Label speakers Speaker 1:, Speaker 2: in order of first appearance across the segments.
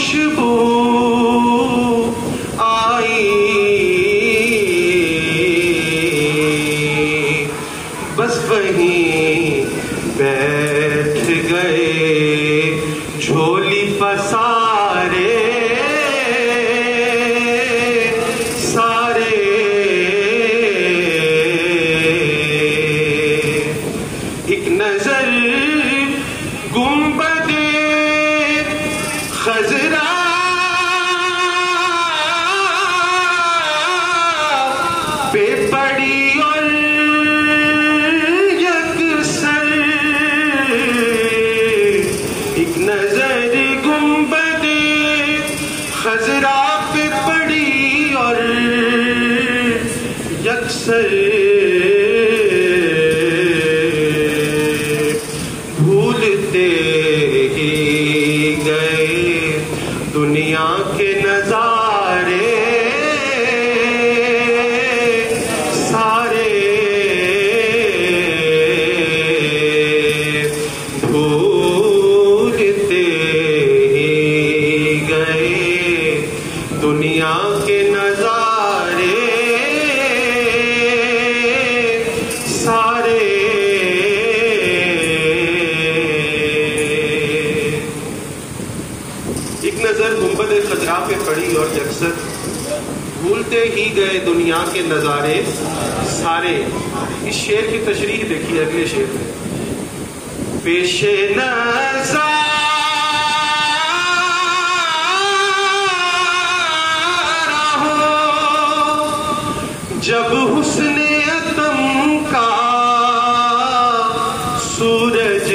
Speaker 1: खुशबू आई, बस वहीं बैठ गए झोली पसारे सारे। एक नजर गुंबदे खजरा पे पड़ी और यकसर। एक नजर गुंबदे खजरा पे पड़ी और यकसर। भूलते ही गए दुनिया के नजारे सारे। भूलते ही गए दुनिया के नजारे सारे। एक नजर गुंबद खजरा पे पड़ी और यकसर, भूलते ही गए दुनिया के नजारे सारे। इस शेर की तशरीह देखिए अगले शेर में। पेशे नज़र जब हुस्ने अतम का सूरज,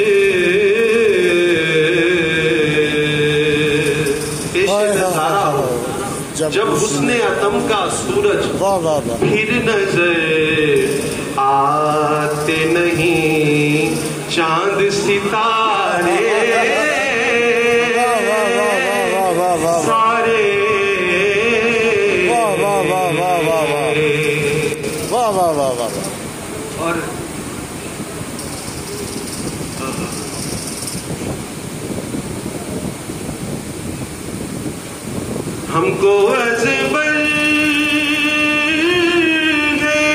Speaker 1: जब हुस्ने अतम का सूरज फिर नजर आते नहीं चांद सितारे सारे। और हमको अज़बर है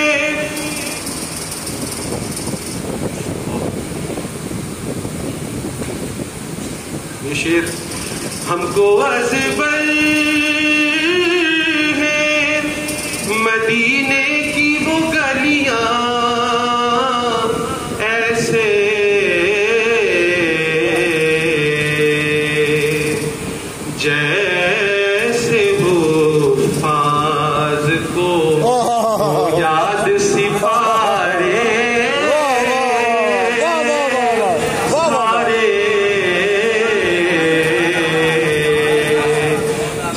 Speaker 1: ये शेर। हमको अज़बर है मदीने की वो गलियां ऐसे जैसे हुफ़ाज़ को याद सिपारे सारे।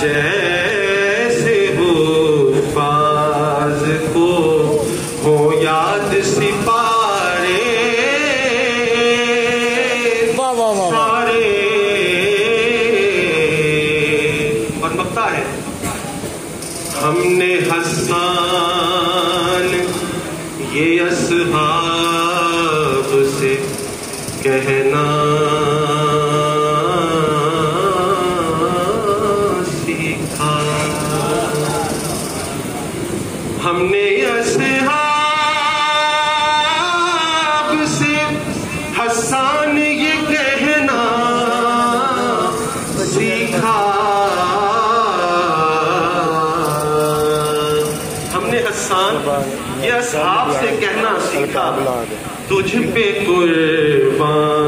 Speaker 1: जैसे हुफ़ाज़ को हो याद सिपारे सारे। और मक्ता है हमने हसन ये असहाब से कहना सीखा। हमने असहाब से हसन ये कहना सीखा। हमने हसन ये असहाब से कहना सीखा तुझ पे कुर्बान